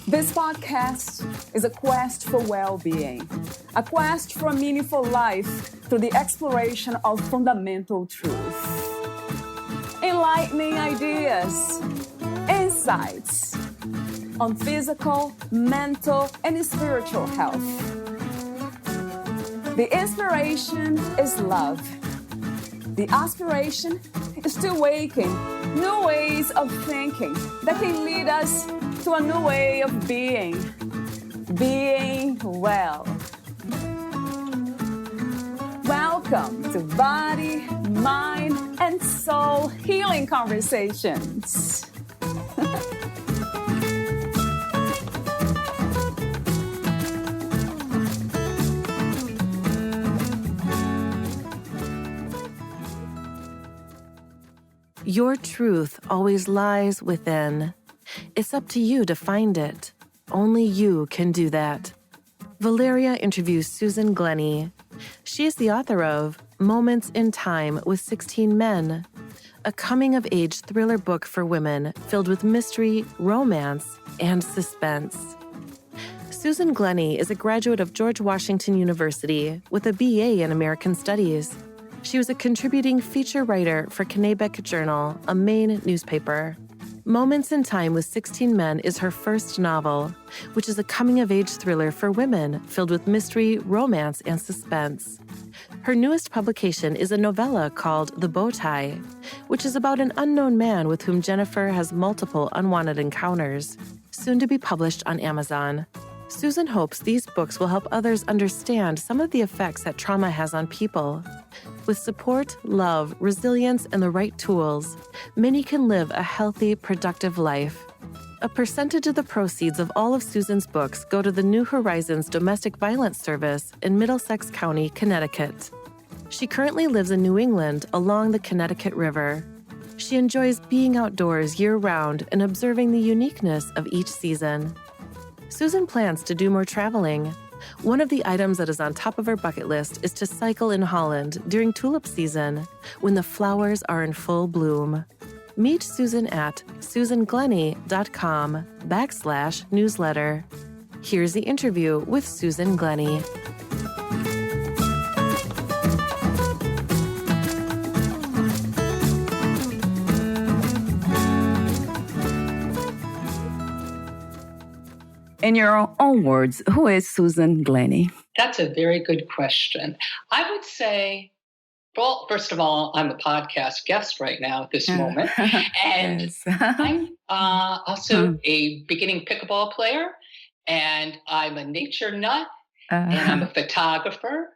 This podcast is a quest for well-being, a quest for a meaningful life through the exploration of fundamental truth. Enlightening ideas, insights on physical, mental, and spiritual health. The inspiration is love. The aspiration is to awaken new ways of thinking that can lead us to a new way of being well. Welcome to Body, Mind, and Soul Healing Conversations. Your truth always lies within. It's up to you to find it. Only you can do that. Valeria interviews Susan Glenney. She is the author of Moments in Time with 16 Men, a coming-of-age thriller book for women filled with mystery, romance, and suspense. Susan Glenney is a graduate of George Washington University with a BA in American Studies. She was a contributing feature writer for Connecticut Journal, a Maine newspaper. Moments in Time with 16 Men is her first novel, which is a coming-of-age thriller for women filled with mystery, romance, and suspense. Her newest publication is a novella called The Bow Tie, which is about an unknown man with whom Jennifer has multiple unwanted encounters, soon to be published on Amazon. Susan hopes these books will help others understand some of the effects that trauma has on people. With support, love, resilience, and the right tools, many can live a healthy, productive life. A percentage of the proceeds of all of Susan's books go to the New Horizons Domestic Violence Service in Middlesex County, Connecticut. She currently lives in New England along the Connecticut River. She enjoys being outdoors year-round and observing the uniqueness of each season. Susan plans to do more traveling. One of the items that is on top of her bucket list is to cycle in Holland during tulip season, when the flowers are in full bloom. Meet Susan at susanglenny.com/newsletter. Here's the interview with Susan Glenney. In your own words, who is Susan Glenney? That's a very good question. I would say, well, first of all, I'm a podcast guest right now at this moment. And Yes. I'm also a beginning pickleball player, and I'm a nature nut, and I'm a photographer,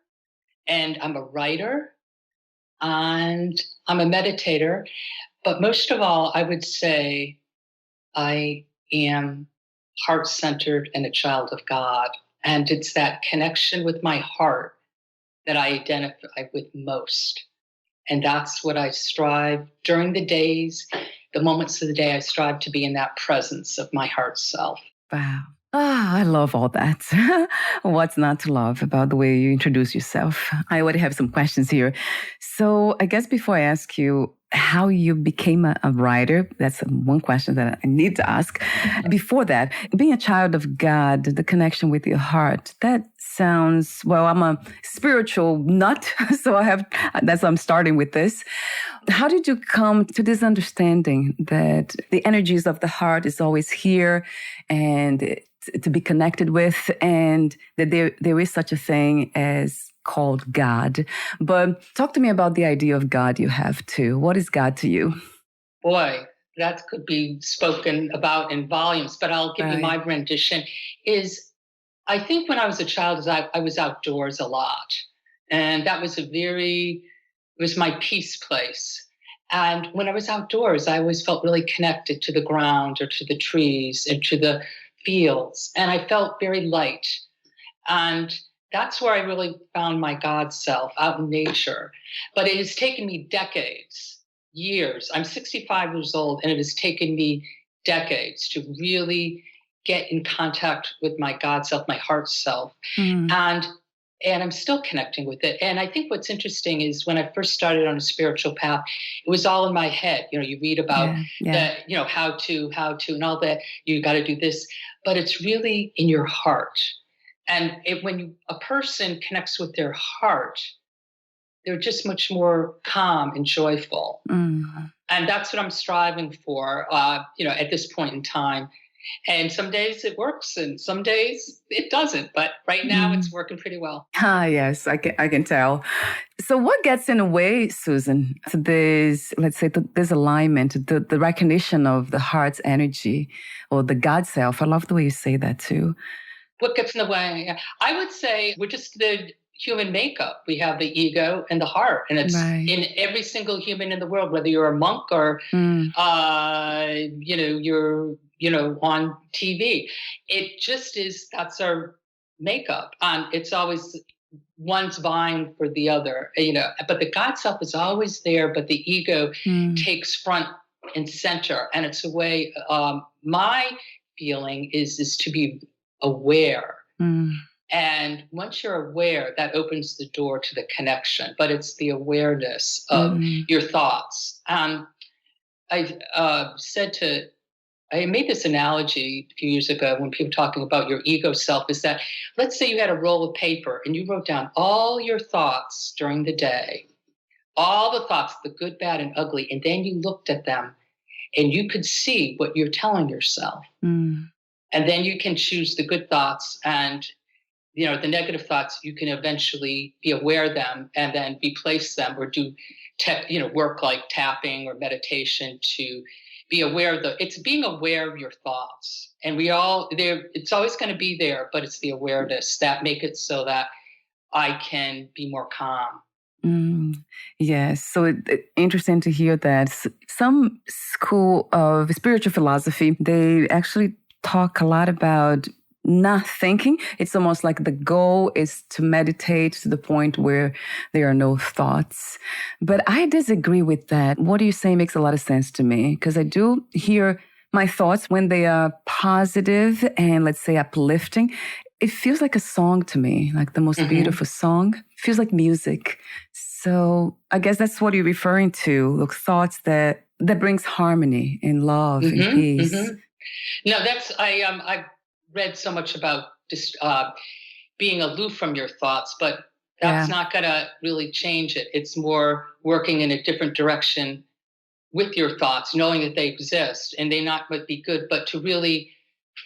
and I'm a writer, and I'm a meditator. But most of all, I would say I am heart-centered and a child of God. And it's that connection with my heart that I identify with most. And that's what I strive during the days, the moments of the day, I strive to be in that presence of my heart self. Wow. I love all that. What's not to love about the way you introduce yourself? I already have some questions here. So I guess before I ask you how you became a writer, that's one question that I need to ask. Before that, being a child of God, the connection with your heart, that sounds, well, I'm a spiritual nut, so that's why I'm starting with this. How did you come to this understanding that the energies of the heart is always here and to be connected with, and that there is such a thing as called God? But talk to me about the idea of God you have too. What is God to you? Boy, that could be spoken about in volumes, but I'll give you my rendition. I think when I was a child, I was outdoors a lot. And that was it was my peace place. And when I was outdoors, I always felt really connected to the ground or to the trees and to the fields. And I felt very light. And that's where I really found my God self, out in nature. But it has taken me decades, years. I'm 65 years old, and it has taken me decades to really get in contact with my God self, my heart self. And And I'm still connecting with it. And I think what's interesting is when I first started on a spiritual path, it was all in my head. You read about how to, and all that. You got to do this, but it's really in your heart. And when a person connects with their heart, they're just much more calm and joyful. Mm. And that's what I'm striving for, at this point in time. And some days it works and some days it doesn't. But right now it's working pretty well. Yes, I can tell. So what gets in the way, Susan, to this, let's say, this alignment, the recognition of the heart's energy or the God self? I love the way you say that too. What gets in the way? I would say we're just the human makeup. We have the ego and the heart, and it's in every single human in the world, whether you're a monk or, you're, on TV. It just is, that's our makeup. It's always one's vying for the other, but the God self is always there, but the ego takes front and center. And it's a way, my feeling is to be aware. And once you're aware, that opens the door to the connection, but it's the awareness of your thoughts. I made this analogy a few years ago when people were talking about your ego self, is that, let's say you had a roll of paper and you wrote down all your thoughts during the day, all the thoughts, the good, bad, and ugly, and then you looked at them and you could see what you're telling yourself. And then you can choose the good thoughts, and the negative thoughts, you can eventually be aware of them and then replace them or do work like tapping or meditation to be aware of it's being aware of your thoughts. And it's always going to be there, but it's the awareness that make it so that I can be more calm. Yes. So it's interesting to hear that some school of spiritual philosophy, they actually talk a lot about not thinking. It's almost like the goal is to meditate to the point where there are no thoughts. But I disagree with that. What you say makes a lot of sense to me, because I do hear my thoughts when they are positive and, let's say, uplifting. It feels like a song to me, like the most beautiful song. It feels like music. So I guess that's what you're referring to, the thoughts that brings harmony and love and peace. No, I've read so much about just being aloof from your thoughts, but that's not going to really change it. It's more working in a different direction with your thoughts, knowing that they exist and they not would be good, but to really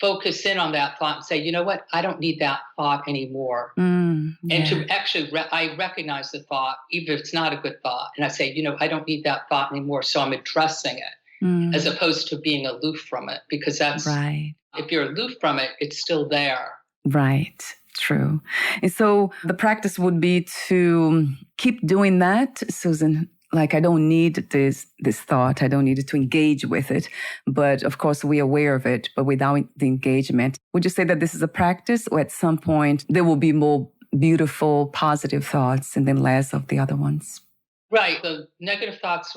focus in on that thought and say, you know what, I don't need that thought anymore. And to actually, I recognize the thought, even if it's not a good thought. And I say, I don't need that thought anymore. So I'm addressing it as opposed to being aloof from it, because that's right. If you're aloof from it, it's still there. Right. True. And so the practice would be to keep doing that, Susan. Like, I don't need this thought. I don't need to engage with it. But of course, we're aware of it, but without the engagement. Would you say that this is a practice, or at some point there will be more beautiful, positive thoughts and then less of the other ones? Right. The negative thoughts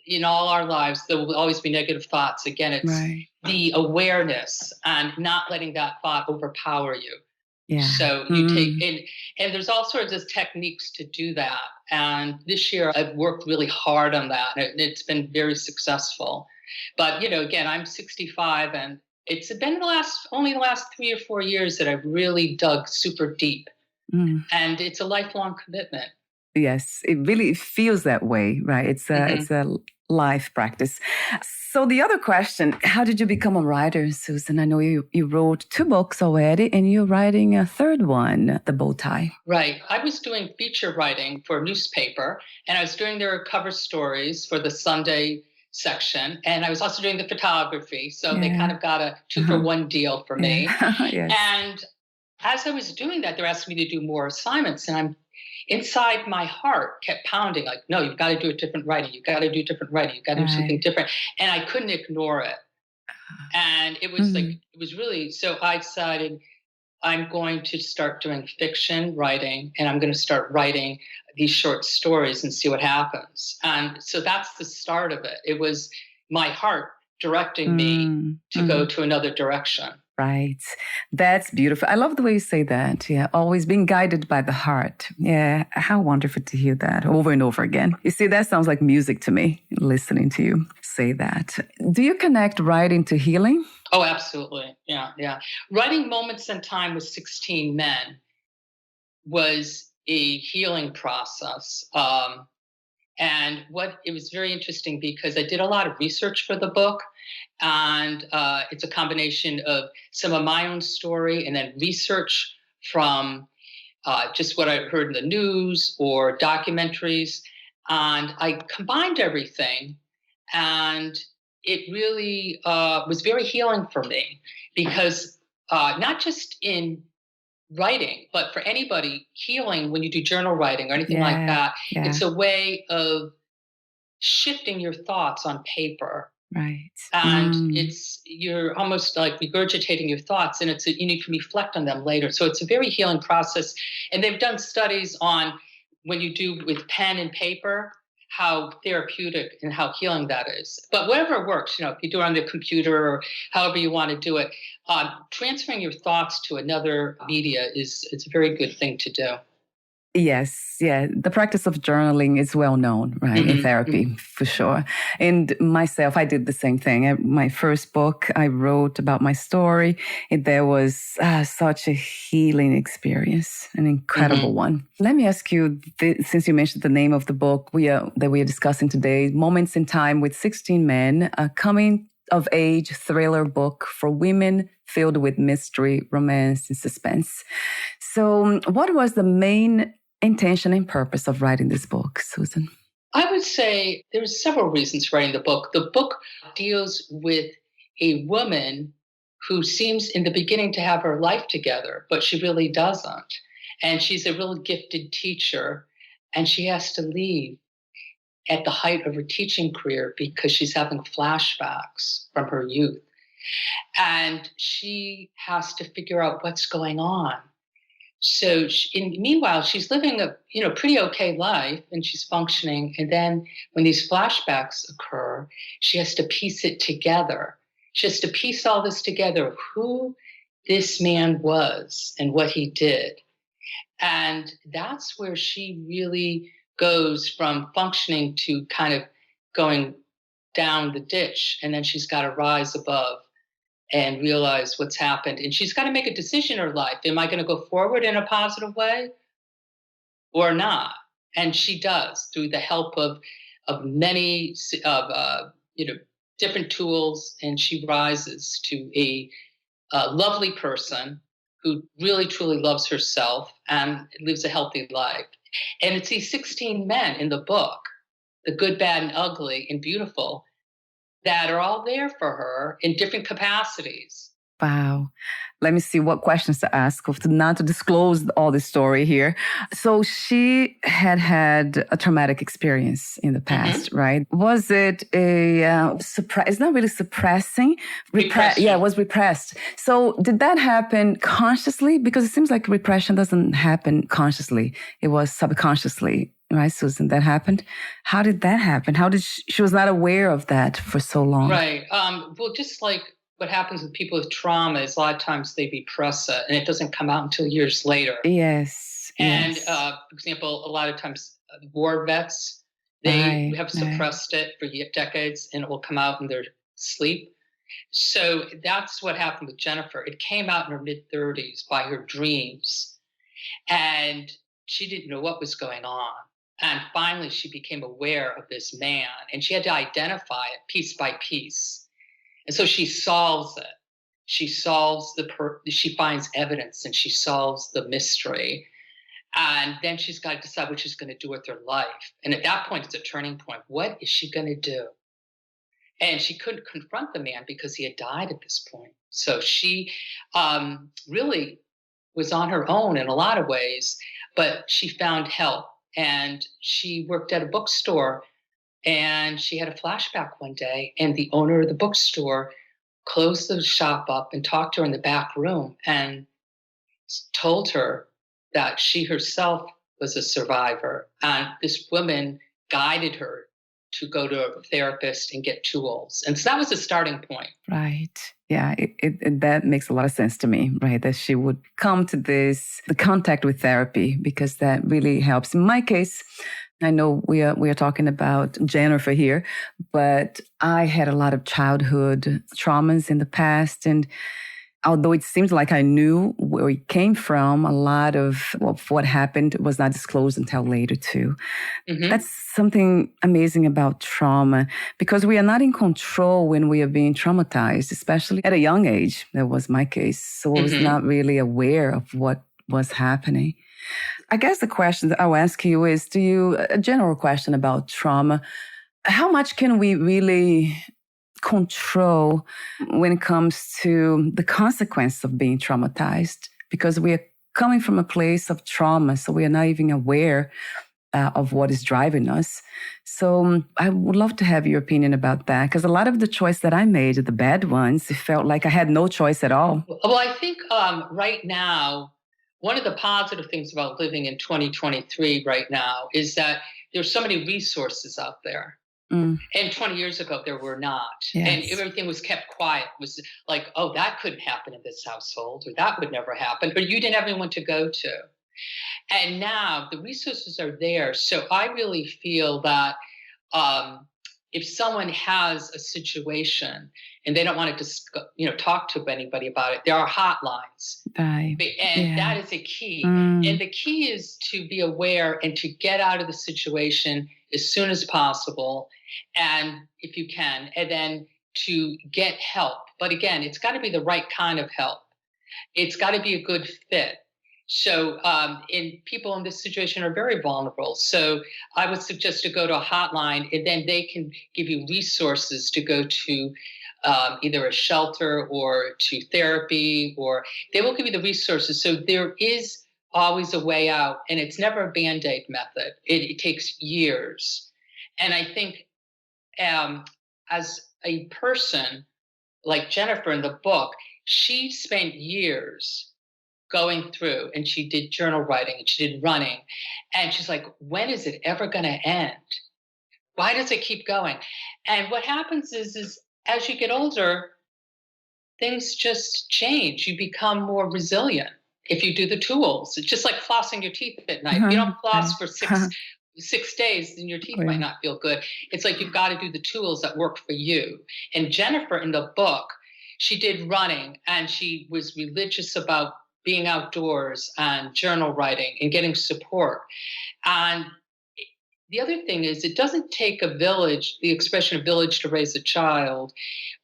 in all our lives, there will always be negative thoughts. Again, it's the awareness and not letting that thought overpower you. Yeah. So you take and there's all sorts of techniques to do that. And this year I've worked really hard on that. It's been very successful. But, again, I'm 65 and it's been only the last 3 or 4 years that I've really dug super deep. And it's a lifelong commitment. Yes, it really feels that way, right? It's a life practice. So the other question, how did you become a writer, Susan? I know you wrote 2 books already, and you're writing a 3rd one, The Bow Tie. Right. I was doing feature writing for a newspaper, and I was doing their cover stories for the Sunday section, and I was also doing the photography. So they kind of got a 2-for-1 deal for me. Yes. And as I was doing that, they're asking me to do more assignments, and inside my heart kept pounding, like, no, you've got to do a different writing. You've got to do different writing. You've got to do something different. And I couldn't ignore it. And it was it was really, so I decided I'm going to start doing fiction writing, and I'm going to start writing these short stories and see what happens. And so that's the start of it. It was my heart directing me to go to another direction. Right. That's beautiful. I love the way you say that. Yeah. Always being guided by the heart. Yeah. How wonderful to hear that over and over again. You see, that sounds like music to me, listening to you say that. Do you connect writing to healing? Oh, absolutely. Yeah. Yeah. Writing Moments in Time with 16 Men was a healing process. And it was very interesting because I did a lot of research for the book, and it's a combination of some of my own story and then research from just what I heard in the news or documentaries. And I combined everything, and it really was very healing for me because not just in writing, but for anybody, healing when you do journal writing or anything like that, it's a way of shifting your thoughts on paper. Right. And you're almost like regurgitating your thoughts, and you need to reflect on them later. So it's a very healing process. And they've done studies on when you do with pen and paper, how therapeutic and how healing that is. But whatever works, if you do it on the computer or however you want to do it, transferring your thoughts to another media it's a very good thing to do. Yes, yeah. The practice of journaling is well known, right, in therapy, for sure. And myself, I did the same thing. My first book, I wrote about my story. And there was such a healing experience, an incredible one. Let me ask you, since you mentioned the name of the book that we are discussing today, Moments in Time with 16 Men, a coming-of-age thriller book for women filled with mystery, romance, and suspense. So what was the main intention and purpose of writing this book, Susan? I would say there's several reasons for writing the book. The book deals with a woman who seems in the beginning to have her life together, but she really doesn't. And she's a real gifted teacher, and she has to leave at the height of her teaching career because she's having flashbacks from her youth. And she has to figure out what's going on. So meanwhile, she's living a pretty okay life, and she's functioning. And then when these flashbacks occur, she has to piece it together. She has to piece all this together of who this man was and what he did. And that's where she really goes from functioning to kind of going down the ditch. And then she's got to rise above and realize what's happened. And she's got to make a decision in her life. Am I going to go forward in a positive way or not? And she does, through the help of many different tools. And she rises to a lovely person who really, truly loves herself and lives a healthy life. And it's these 16 men in the book, the good, bad, and ugly and beautiful, that are all there for her in different capacities. Wow. Let me see what questions to ask, not to disclose all the story here. So she had a traumatic experience in the past, right? Was it it's not really suppressing. Yeah, it was repressed. So did that happen consciously? Because it seems like repression doesn't happen consciously. It was subconsciously. Right, Susan, that happened. How did that happen? How did she was not aware of that for so long? Right. Well, just like what happens with people with trauma is a lot of times they repress it and it doesn't come out until years later. Yes. And for example, a lot of times war vets, they have suppressed it for decades and it will come out in their sleep. So that's what happened with Jennifer. It came out in her mid-30s by her dreams. And she didn't know what was going on. And finally, she became aware of this man, and she had to identify it piece by piece. And so she solves it. She finds evidence, and she solves the mystery. And then she's got to decide what she's going to do with her life. And at that point, it's a turning point. What is she going to do? And she couldn't confront the man because he had died at this point. So she really was on her own in a lot of ways, but she found help. And she worked at a bookstore, and she had a flashback one day, and the owner of the bookstore closed the shop up and talked to her in the back room and told her that she herself was a survivor. And this woman guided her to go to a therapist and get tools. And so that was the starting point. Right. Yeah, that makes a lot of sense to me, right? That she would come to the contact with therapy, because that really helps. In my case, I know we are talking about Jennifer here, but I had a lot of childhood traumas in the past, and although it seems like I knew where it came from, a lot of what happened was not disclosed until later too. Mm-hmm. That's something amazing about trauma, because we are not in control when we are being traumatized, especially at a young age. That was my case. So I was not really aware of what was happening. I guess the question that I'll ask you is, a general question about trauma, how much can we really control when it comes to the consequence of being traumatized? Because we are coming from a place of trauma, so we are not even aware of what is driving us. So I would love to have your opinion about that, because a lot of the choice that I made, the bad ones, it felt like I had no choice at all. Well, I think right now, one of the positive things about living in 2023 right now is that there's so many resources out there. And 20 years ago, there were not. Yes. And everything was kept quiet. It was like, oh, that couldn't happen in this household, or that would never happen, or you didn't have anyone to go to. And now the resources are there. So I really feel that if someone has a situation and they don't want to talk to anybody about it, there are hotlines. Right. And that is a key. And the key is to be aware and to get out of the situation as soon as possible, and if you can, and then to get help. But again, it's got to be the right kind of help. It's got to be a good fit. So people in this situation are very vulnerable. So I would suggest to go to a hotline, and then they can give you resources to go to either a shelter or to therapy, or they will give you the resources. So there is always a way out, and it's never a Band-Aid method. It takes years. And I think as a person like Jennifer in the book, she spent years going through, and she did journal writing, and she did running. And she's like, when is it ever going to end? Why does it keep going? And what happens is as you get older, things just change. You become more resilient if you do the tools. It's just like flossing your teeth at night. If you don't floss for 6 days, then your teeth might not feel good. It's like you've got to do the tools that work for you. And Jennifer in the book, she did running, and she was religious about being outdoors and journal writing and getting support. And the other thing is, it doesn't take a village, the expression of village to raise a child,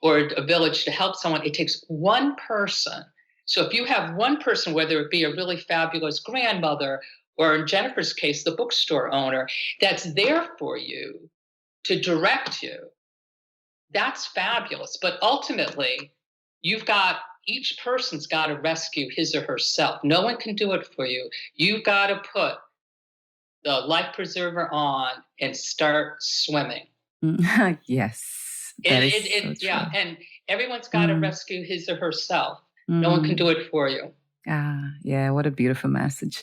or a village to help someone. It takes one person. So if you have one person, whether it be a really fabulous grandmother, or in Jennifer's case, the bookstore owner, that's there for you to direct you, that's fabulous. But ultimately, each person's got to rescue his or herself. No one can do it for you. You've got to put the life preserver on and start swimming. Yes. Yeah, and everyone's got to rescue his or herself. No one can do it for you. Yeah, what a beautiful message.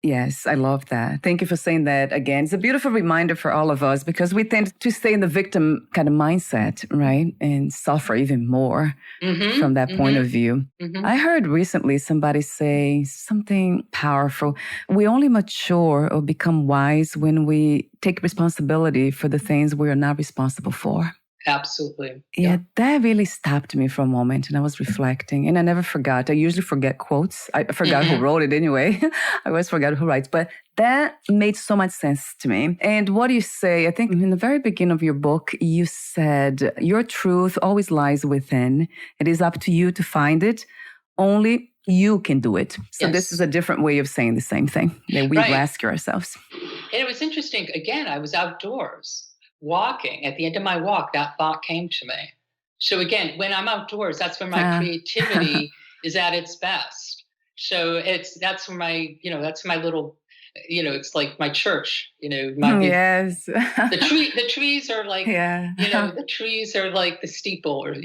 Yes, I love that. Thank you for saying that again. It's a beautiful reminder for all of us, because we tend to stay in the victim kind of mindset, right? And suffer even more from that point of view. I heard recently somebody say something powerful. We only mature or become wise when we take responsibility for the things we are not responsible for. Absolutely. Yeah, that really stopped me for a moment, and I was reflecting, and I never forgot. I usually forget quotes. I forgot who wrote it anyway. I always forgot who writes, but that made so much sense to me. And what you say, I think in the very beginning of your book, you said, your truth always lies within. It is up to you to find it. Only you can do it. So This is a different way of saying the same thing, that we ask ourselves. And it was interesting. Again, I was outdoors walking. At the end of my walk, that thought came to me. So again, when I'm outdoors, that's when my creativity is at its best. So that's where my little it's like my church, Yes. the trees are like, Yeah. the trees are like the steeple or,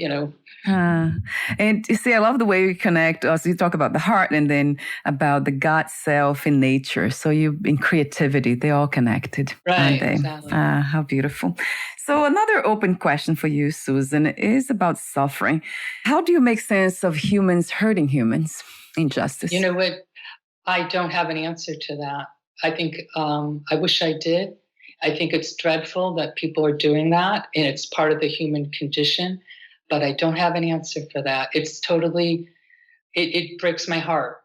And you see, I love the way you connect us. You talk about the heart and then about the God self in nature. So you in creativity, they're all connected, aren't they? Exactly. How beautiful. So another open question for you, Susan, is about suffering. How do you make sense of humans hurting humans? Injustice. You know what? I don't have an answer to that. I think I wish I did. I think it's dreadful that people are doing that, and it's part of the human condition. But I don't have an answer for that. It's totally, it breaks my heart.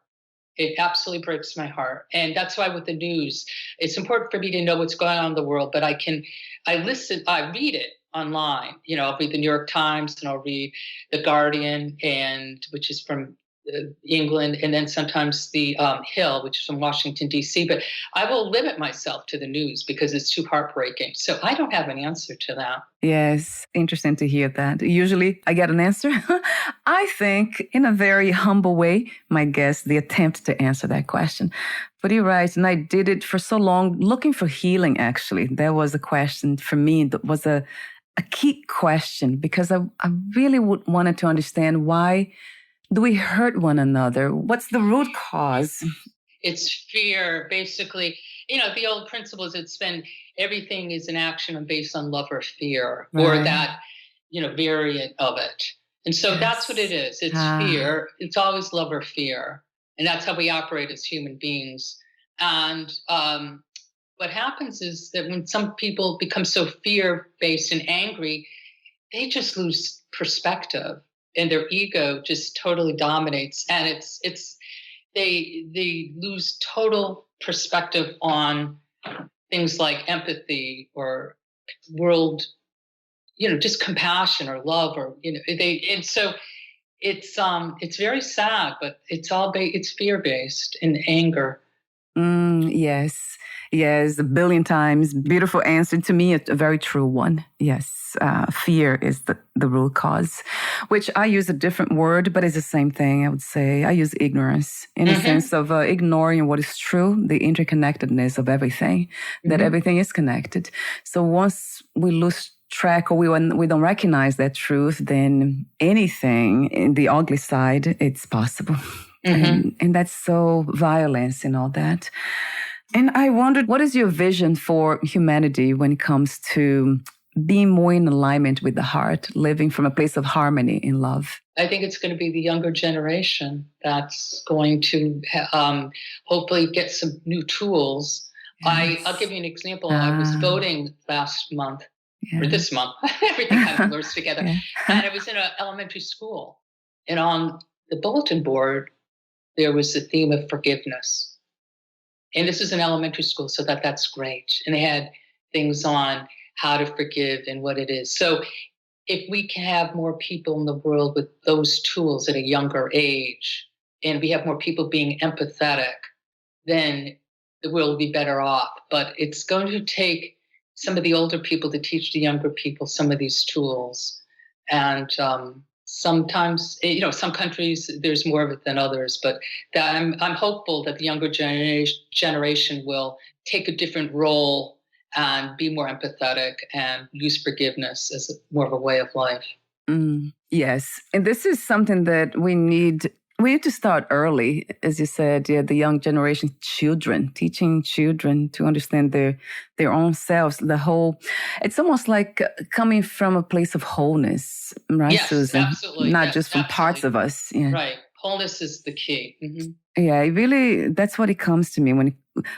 It absolutely breaks my heart. And that's why with the news, it's important for me to know what's going on in the world, but I read it online. I'll read the New York Times and I'll read the Guardian, which is from England, and then sometimes the Hill, which is from Washington, D.C. But I will limit myself to the news because it's too heartbreaking. So I don't have an answer to that. Yes, interesting to hear that. Usually I get an answer. I think in a very humble way, my guess, the attempt to answer that question. But you're right. And I did it for so long, looking for healing, actually. That was a question for me that was a key question because I really wanted to understand why do we hurt one another? What's the root cause? It's fear, basically. The old principle is everything is an action based on love or fear, or that, variant of it. And so that's what it is. It's fear. It's always love or fear. And that's how we operate as human beings. And what happens is that when some people become so fear-based and angry, they just lose perspective. And their ego just totally dominates, and they lose total perspective on things like empathy or world, just compassion or love, or and so it's very sad, but it's fear based and anger. Yes, a billion times. Beautiful answer to me, a very true one. Yes. Fear is the root cause, which I use a different word, but it's the same thing. I would say I use ignorance in the sense of ignoring what is true, the interconnectedness of everything, that everything is connected. So once we lose track or we don't recognize that truth, then anything in the ugly side, it's possible. And that's so violence and all that. And I wondered, what is your vision for humanity when it comes to being more in alignment with the heart, living from a place of harmony in love? I think it's going to be the younger generation that's going to hopefully get some new tools. Yes. I'll give you an example. I was voting last month, or this month. Everything kind of blurs together. Yeah. And I was in an elementary school. And on the bulletin board, there was the theme of forgiveness. And this is an elementary school, so that's great. And they had things on how to forgive and what it is. So if we can have more people in the world with those tools at a younger age, and we have more people being empathetic, then the world will be better off. But it's going to take some of the older people to teach the younger people some of these tools. And sometimes, some countries, there's more of it than others, but I'm hopeful that the younger generation will take a different role and be more empathetic and use forgiveness as more of a way of life. Yes. And this is something that we need to start early, as you said, the young generation, teaching children to understand their own selves. It's almost like coming from a place of wholeness, right, yes, Susan? Absolutely. Not just from parts of us. Yeah. Right. Wholeness is the key. Mm-hmm. Yeah, that's what it comes to me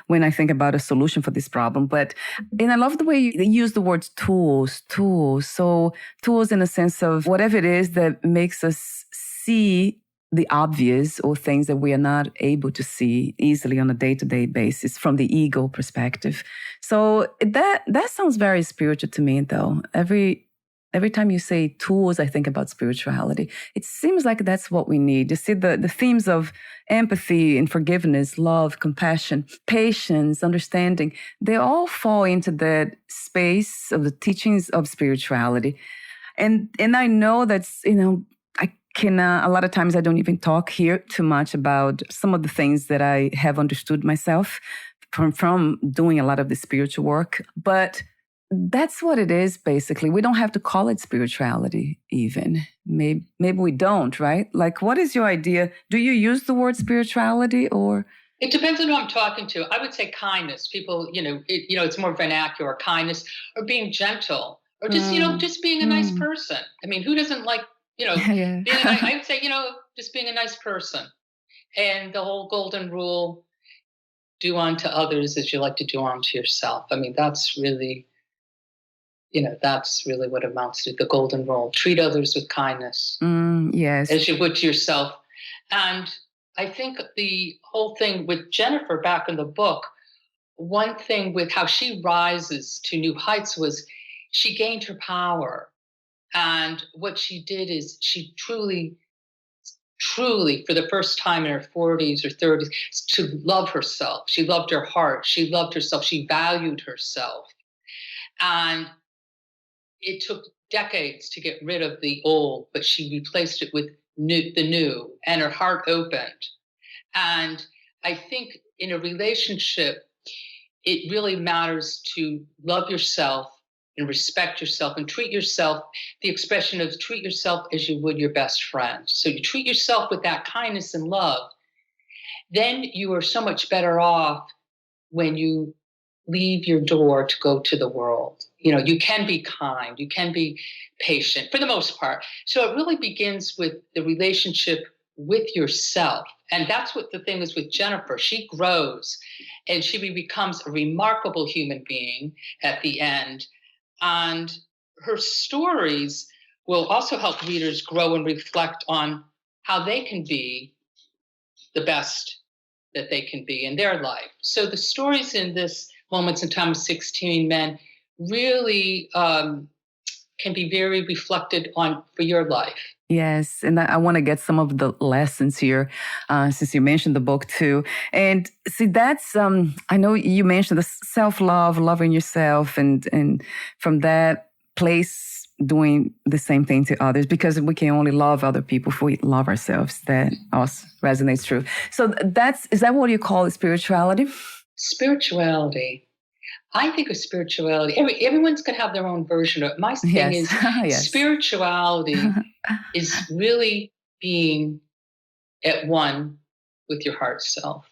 when I think about a solution for this problem. And I love the way you use the words tools. So tools in the sense of whatever it is that makes us see the obvious or things that we are not able to see easily on a day-to-day basis from the ego perspective. So that sounds very spiritual to me, though. Every time you say tools, I think about spirituality. It seems like that's what we need. You see, the themes of empathy and forgiveness, love, compassion, patience, understanding, they all fall into that space of the teachings of spirituality. And I know that's, a lot of times I don't even talk here too much about some of the things that I have understood myself from doing a lot of the spiritual work. But that's what it is, basically. We don't have to call it spirituality even. Maybe we don't, right? Like, what is your idea? Do you use the word spirituality or? It depends on who I'm talking to. I would say kindness. People, it's more vernacular, kindness, or being gentle, or just, just being a nice person. I mean, who doesn't like, Yeah. I would say, just being a nice person. And the whole golden rule, do unto others as you like to do unto yourself. I mean, that's really what amounts to the golden rule. Treat others with kindness. Yes. As you would to yourself. And I think the whole thing with Jennifer back in the book, one thing with how she rises to new heights was she gained her power. And what she did is she truly, for the first time in her 40s or 30s, to love herself. She loved her heart. She loved herself. She valued herself. And it took decades to get rid of the old, but she replaced it with the new, and her heart opened. And I think in a relationship, it really matters to love yourself and respect yourself and treat yourself, the expression of treat yourself as you would your best friend. So you treat yourself with that kindness and love, then you are so much better off when you leave your door to go to the world. You can be kind, you can be patient for the most part. So it really begins with the relationship with yourself. And that's what the thing is with Jennifer. She grows and she becomes a remarkable human being at the end. And her stories will also help readers grow and reflect on how they can be the best that they can be in their life. So the stories in this Moments in Time of 16 Men really can be very reflected on for your life. Yes, and I want to get some of the lessons here, since you mentioned the book too. And see, that's, I know you mentioned the self-love, loving yourself, and from that place, doing the same thing to others, because we can only love other people if we love ourselves. That also resonates true. So is that what you call spirituality? Spirituality. I think of spirituality. Everyone's going to have their own version of it. My thing is Yes. Spirituality is really being at one with your heart self.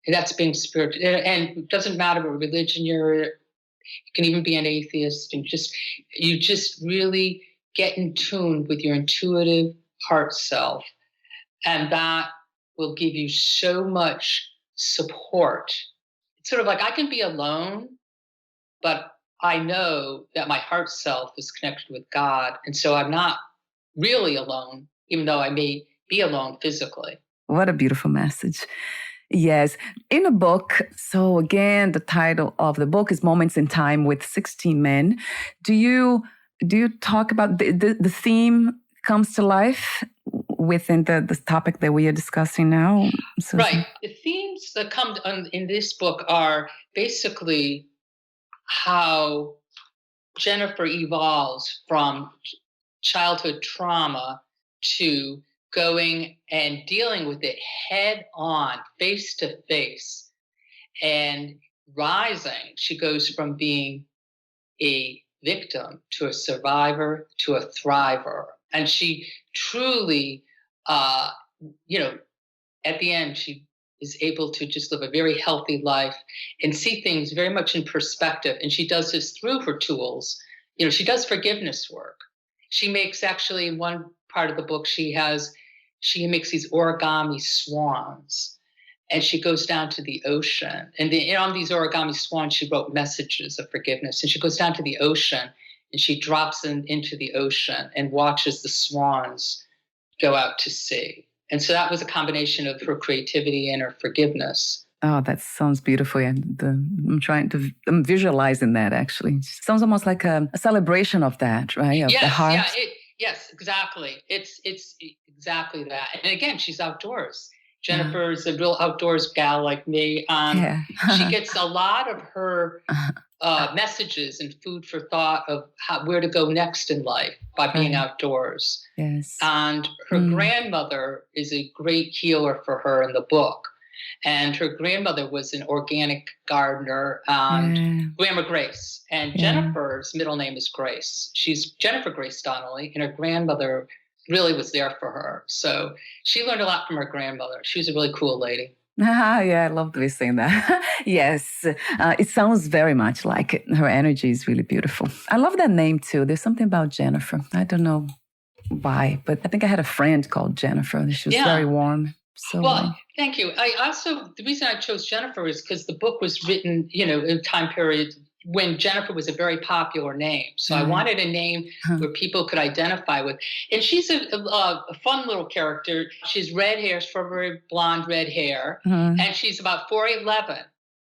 And that's being spiritual. And it doesn't matter what religion you can even be an atheist. And you just really get in tune with your intuitive heart self. And that will give you so much support. It's sort of like I can be alone, but I know that my heart self is connected with God. And so I'm not really alone, even though I may be alone physically. What a beautiful message. Yes. In a book, so again, the title of the book is Moments in Time with 16 Men. Do you talk about the theme comes to life within the topic that we are discussing now? Susan? Right. The themes that come in this book are basically how Jennifer evolves from childhood trauma to going and dealing with it head on, face to face, and rising. She goes from being a victim to a survivor to a thriver. And she truly, at the end, she is able to just live a very healthy life and see things very much in perspective. And she does this through her tools. She does forgiveness work. She makes, actually, in one part of the book, she makes these origami swans. And she goes down to the ocean. And on these origami swans, she wrote messages of forgiveness. And she goes down to the ocean and she drops them into the ocean and watches the swans go out to sea. And so that was a combination of her creativity and her forgiveness. Oh, that sounds beautiful. And I'm visualizing that, actually. It sounds almost like a celebration of that, right? Of yes, the heart. Yeah, yes, exactly. It's exactly that. And again, she's outdoors. Jennifer's a real outdoors gal like me. She gets a lot of her messages and food for thought of where to go next in life by being outdoors. Yes. And her grandmother is a great healer for her in the book. And her grandmother was an organic gardener, and Grandma Grace. And Jennifer's middle name is Grace. She's Jennifer Grace Donnelly, and her grandmother really was there for her. So she learned a lot from her grandmother. She was a really cool lady. Yeah, I love the way you're saying that. Yes, it sounds very much like it. Her energy is really beautiful. I love that name too. There's something about Jennifer. I don't know why, but I think I had a friend called Jennifer. She was very warm. So, well, thank you. The reason I chose Jennifer is because the book was written, in a time period when Jennifer was a very popular name. So I wanted a name where people could identify with. And she's a fun little character. She's red hair, strawberry blonde red hair, and she's about 4'11".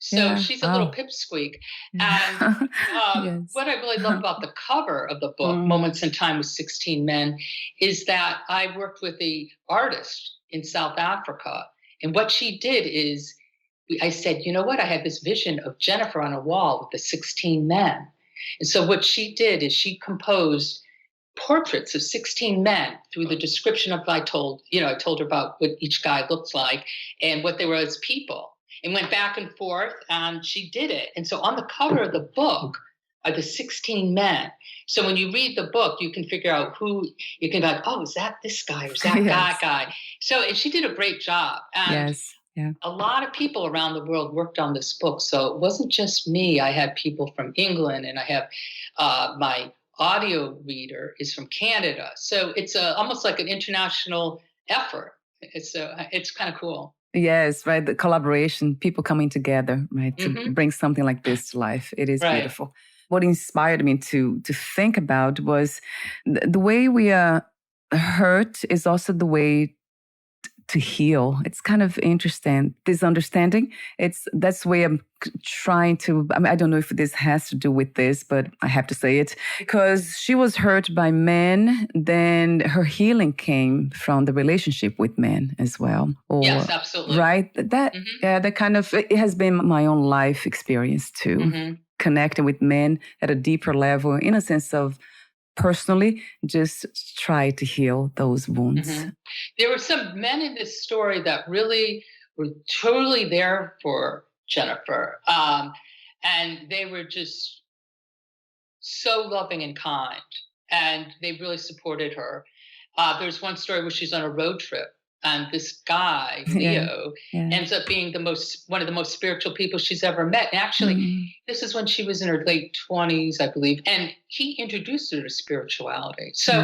So she's a little pipsqueak. And what I really love about the cover of the book, Moments in Time with 16 Men, is that I worked with the artist in South Africa. And what she did is, I said, you know what? I had this vision of Jennifer on a wall with the 16 men. And so what she did is she composed portraits of 16 men through the description of I told her about what each guy looked like and what they were as people, and went back and forth, and she did it. And so on the cover of the book are the 16 men. So when you read the book, you can figure out who, you can be like, oh, is that this guy or is that that guy? So and she did a great job. And a lot of people around the world worked on this book. So it wasn't just me. I had people from England, and I have my audio reader is from Canada. So it's almost like an international effort. It's kind of cool. Yes, right. The collaboration, people coming together, right, to bring something like this to life. It is beautiful. What inspired me to think about was the way we are hurt is also the way to heal. It's kind of interesting. This understanding, that's the way I'm trying to, I don't know if this has to do with this, but I have to say it. Because she was hurt by men, then her healing came from the relationship with men as well. Yes, absolutely. Right? That kind of, it has been my own life experience too. Connecting with men at a deeper level, in a sense of personally just try to heal those wounds. There were some men in this story that really were totally there for Jennifer. And they were just so loving and kind. And they really supported her. There's one story where she's on a road trip. And this guy, Leo, ends up being one of the most spiritual people she's ever met. And actually, this is when she was in her late 20s, I believe. And he introduced her to spirituality. So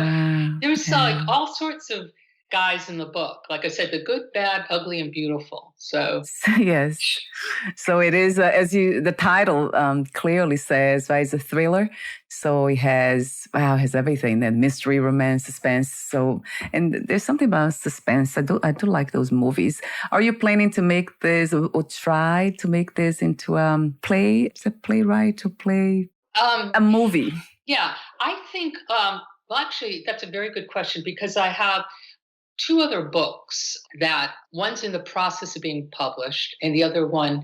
there's like all sorts of guys in the book. Like I said, the good, bad, ugly, and beautiful. So yes. So it is, the title clearly says, right, it's a thriller. So it has everything, that mystery, romance, suspense. So, and there's something about suspense. I do like those movies. Are you planning to make this or try to make this into a play? Is it playwright to play a movie? Yeah, I think, well, actually, that's a very good question, because I have two other books that one's in the process of being published and the other one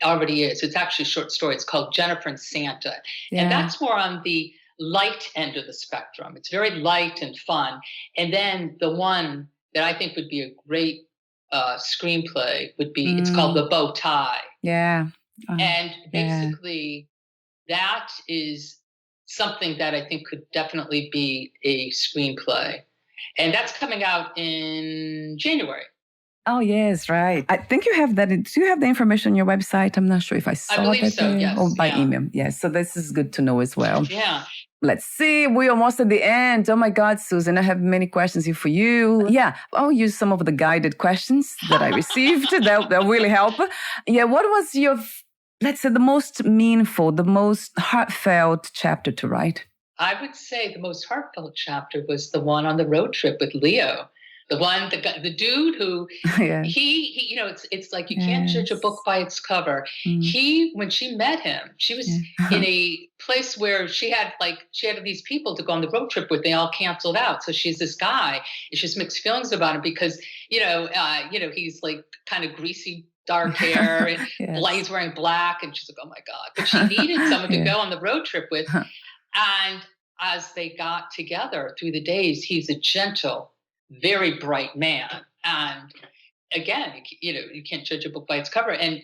already is. It's actually a short story. It's called Jennifer and Santa. And that's more on the light end of the spectrum. It's very light and fun. And then the one that I think would be a great screenplay would be, it's called The Bow Tie. Yeah. And basically that is something that I think could definitely be a screenplay. And that's coming out in January. Oh, yes, right. I think you have that. Do you have the information on your website? I'm not sure if I saw that. I believe so, yes. Or by email. Yes, so this is good to know as well. Yeah. Let's see. We're almost at the end. Oh, my God, Susan, I have many questions here for you. Yeah, I'll use some of the guided questions that I received. That'll really help. Yeah, what was your, let's say, the most meaningful, the most heartfelt chapter to write? I would say the most heartfelt chapter was the one on the road trip with Leo. The dude who he it's like you can't judge a book by its cover. When she met him, she was in a place where she had these people to go on the road trip with. They all canceled out. So she's this guy, and she's mixed feelings about him because he's like kind of greasy, dark hair, and he's wearing black, and she's like, oh my God. But she needed someone to go on the road trip with. And as they got together through the days, he's a gentle, very bright man. And again, you can't judge a book by its cover. And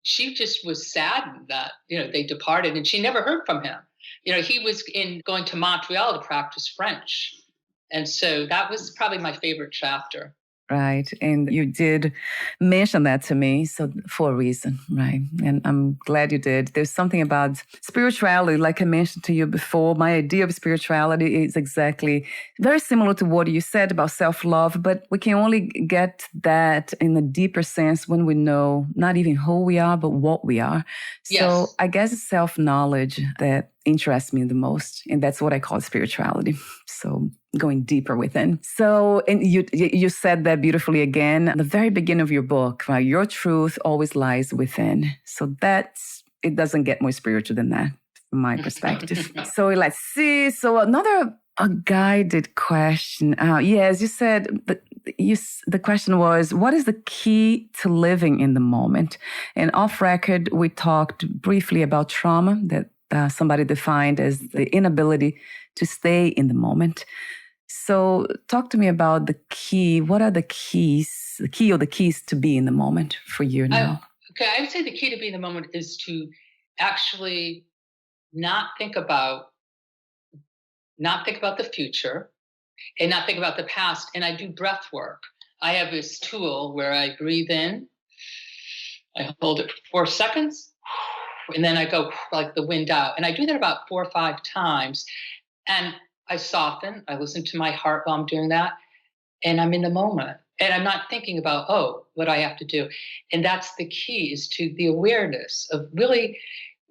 she just was saddened that, they departed, and she never heard from him. He was going to Montreal to practice French. And so that was probably my favorite chapter. Right. And you did mention that to me, so for a reason, right? And I'm glad you did. There's something about spirituality, like I mentioned to you before. My idea of spirituality is exactly very similar to what you said about self-love, but we can only get that in a deeper sense when we know not even who we are, but what we are. Yes. So I guess it's self-knowledge that interests me the most. And that's what I call spirituality. So going deeper within. So, and you said that beautifully again, at the very beginning of your book, right? Your truth always lies within. So it doesn't get more spiritual than that from my perspective. So let's see. So a guided question. Yes, you said, the question was, what is the key to living in the moment? And off record, we talked briefly about trauma that somebody defined as the inability to stay in the moment. So talk to me about the key. What are the keys, the key or the keys to be in the moment for you now? I would say the key to be in the moment is to actually not think about the future and not think about the past. And I do breath work. I have this tool where I breathe in, I hold it for 4 seconds, and then I go like the wind out. And I do that about 4 or 5 times. And I soften, I listen to my heart while I'm doing that, and I'm in the moment. And I'm not thinking about, what I have to do. And that's the key, is to the awareness of really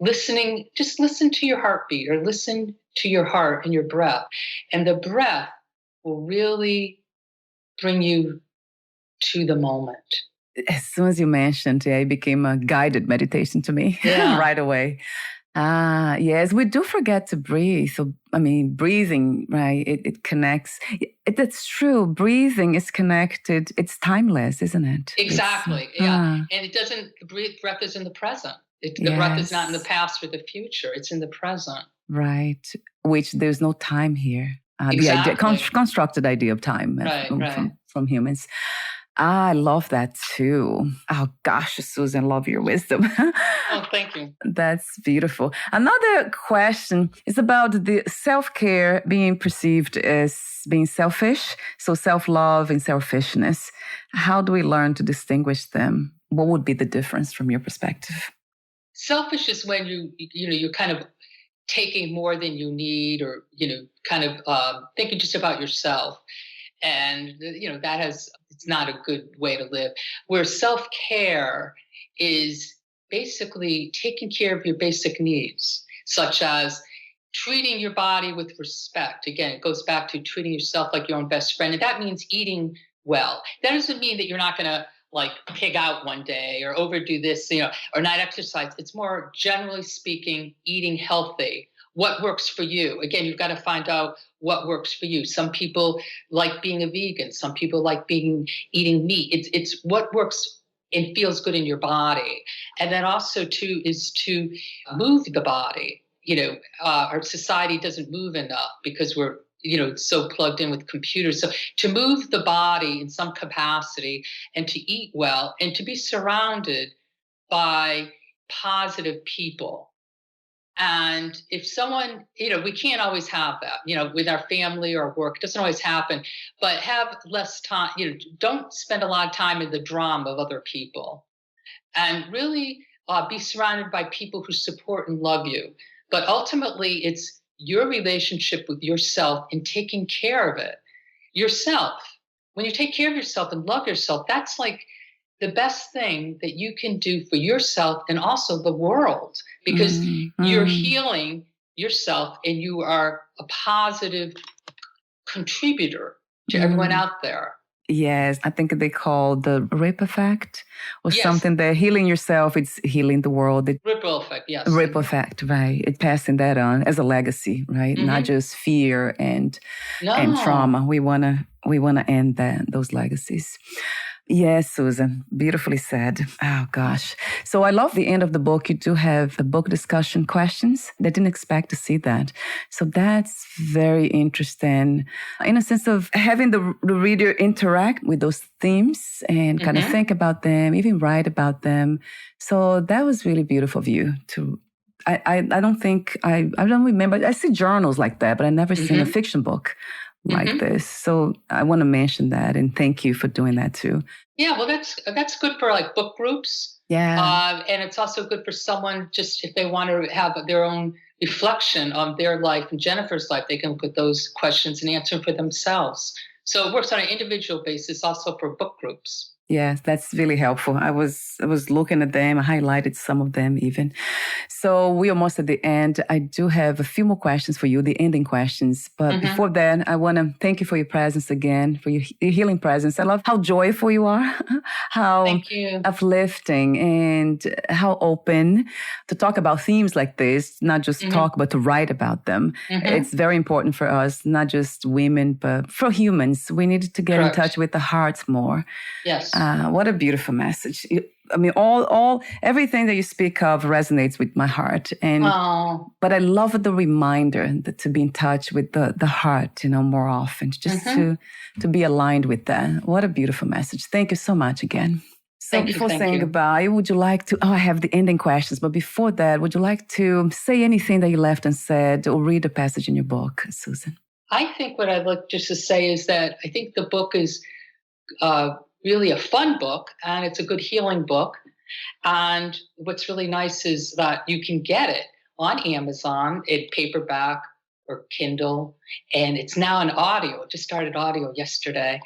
listening. Just listen to your heartbeat, or listen to your heart and your breath. And the breath will really bring you to the moment. As soon as you mentioned, it became a guided meditation to me right away. Yes, we do forget to breathe. So, breathing, right? It connects. That's true. Breathing is connected. It's timeless, isn't it? Exactly. And it doesn't, breath is in the present. The breath is not in the past or the future. It's in the present. Right. Which there's no time here. Exactly. The idea, constructed idea of time from humans. I love that too. Oh gosh, Susan, love your wisdom. Oh, thank you. That's beautiful. Another question is about the self-care being perceived as being selfish. So self-love and selfishness. How do we learn to distinguish them? What would be the difference from your perspective? Selfish is when you're kind of taking more than you need, or, kind of thinking just about yourself. And, it's not a good way to live. Where self-care is basically taking care of your basic needs, such as treating your body with respect. Again, it goes back to treating yourself like your own best friend. And that means eating well. That doesn't mean that you're not going to pig out one day or overdo this, or not exercise. It's more, generally speaking, eating healthy. What works for you? Again, you've got to find out what works for you. Some people like being a vegan. Some people like eating meat. It's what works and feels good in your body. And then also too is to move the body. Our society doesn't move enough because we're so plugged in with computers. So to move the body in some capacity, and to eat well, and to be surrounded by positive people. And if someone, we can't always have that, with our family or work, it doesn't always happen, but have less time, don't spend a lot of time in the drama of other people, and really be surrounded by people who support and love you. But ultimately, it's your relationship with yourself and taking care of it yourself. When you take care of yourself and love yourself, that's like the best thing that you can do for yourself and also the world, because you're healing yourself and you are a positive contributor to everyone out there. Yes, I think they call the ripple effect or something. That healing yourself, it's healing the world. Ripple effect, yes. Ripple effect, right. It's passing that on as a legacy, right? Not just fear and trauma. We wanna end those legacies. Yes, Susan, beautifully said. Oh, gosh. So I love the end of the book. You do have the book discussion questions. They didn't expect to see that. So that's very interesting in a sense of having the reader interact with those themes and kind of think about them, even write about them. So that was really beautiful of you to... I don't think, I don't remember. I see journals like that, but I've never seen a fiction book like this. So I want to mention that and thank you for doing that too. Yeah, well, that's good for like book groups. Yeah. And it's also good for someone just if they want to have their own reflection on their life and Jennifer's life, they can put those questions and answer for themselves. So it works on an individual basis, also for book groups. Yes, that's really helpful. I was looking at them. I highlighted some of them even. So we're almost at the end. I do have a few more questions for you, the ending questions. But before that, I want to thank you for your presence again, for your healing presence. I love how joyful you are, how Thank you. uplifting, and how open to talk about themes like this, not just talk, but to write about them. It's very important for us, not just women, but for humans. We need to get in touch with the hearts more. Yes. What a beautiful message. I mean, everything that you speak of resonates with my heart. But I love the reminder to be in touch with the heart, more often, just to be aligned with that. What a beautiful message. Thank you so much again. So before saying goodbye, would you like to, I have the ending questions, but before that, would you like to say anything that you left unsaid or read a passage in your book, Susan? I think what I'd like just to say is that I think the book is really a fun book, and it's a good healing book. And what's really nice is that you can get it on Amazon in paperback or Kindle, and it's now in audio. It just started audio yesterday.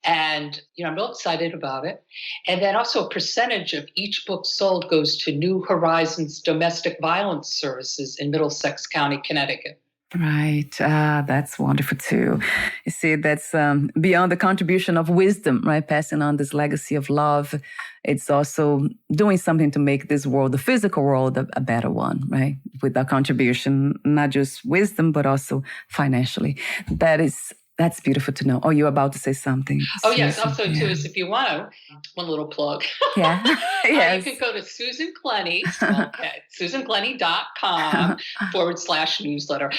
And, I'm real excited about it. And then also a percentage of each book sold goes to New Horizons Domestic Violence Services in Middlesex County, Connecticut. Right. That's wonderful too. You see, that's beyond the contribution of wisdom, right? Passing on this legacy of love. It's also doing something to make this world, the physical world, a better one, right? With our contribution, not just wisdom, but also financially. That's beautiful to know. Oh, you're about to say something. Oh, yes. Also, too, is if you want to, one little plug. Yeah. Yes. You can go to Susan Glenney, SusanGlenney.com/newsletter.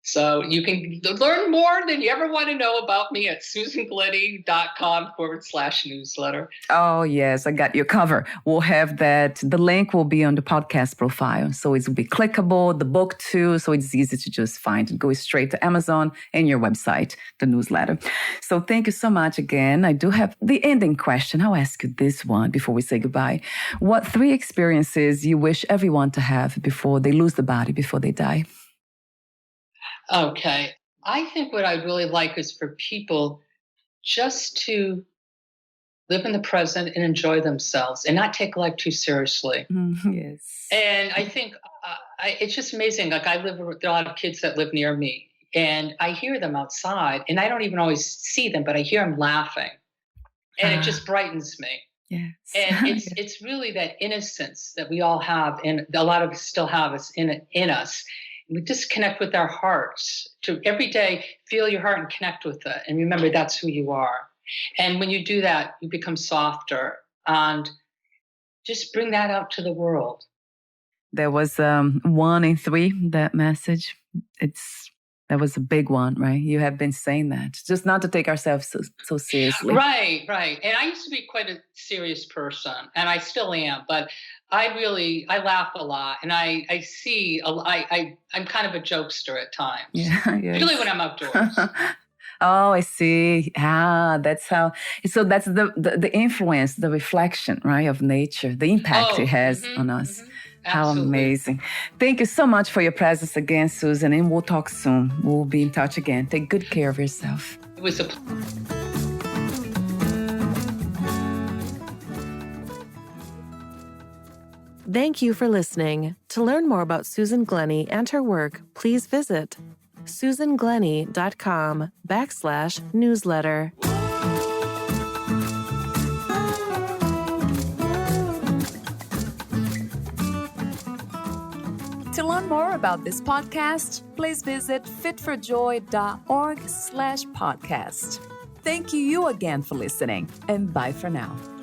So you can learn more than you ever want to know about me at SusanGlenney.com/newsletter. Oh, yes. I got your cover. We'll have that. The link will be on the podcast profile. So it will be clickable, the book too. So it's easy to just find and go straight to Amazon and your website, the newsletter. So thank you so much again. I do have the ending question. I'll ask you this one before we say goodbye. What 3 experiences you wish everyone to have before they lose the body, before they die? Okay. I think what I'd really like is for people just to live in the present and enjoy themselves and not take life too seriously. Yes. And I think it's just amazing. Like there are a lot of kids that live near me and I hear them outside and I don't even always see them, but I hear them laughing and it just brightens me. Yes. And it's really that innocence that we all have and a lot of us still have us in us. We just connect with our hearts. To every day, feel your heart and connect with it. And remember, that's who you are. And when you do that, you become softer. And just bring that out to the world. There was 1 in 3, that message. That was a big one, right? You have been saying that. Just not to take ourselves so seriously. Right. And I used to be quite a serious person, and I still am. But I laugh a lot, and I'm kind of a jokester at times. Yeah, particularly when I'm outdoors. Oh, I see. That's how. So that's the influence, the reflection, right, of nature, the impact it has on us. How amazing. Thank you so much for your presence again, Susan, and we'll talk soon. We'll be in touch again. Take good care of yourself. It was a Thank you for listening. To learn more about Susan Glenney and her work, please visit SusanGlenney.com/newsletter. To learn more about this podcast, please visit fitforjoy.org/podcast. Thank you again for listening, and bye for now.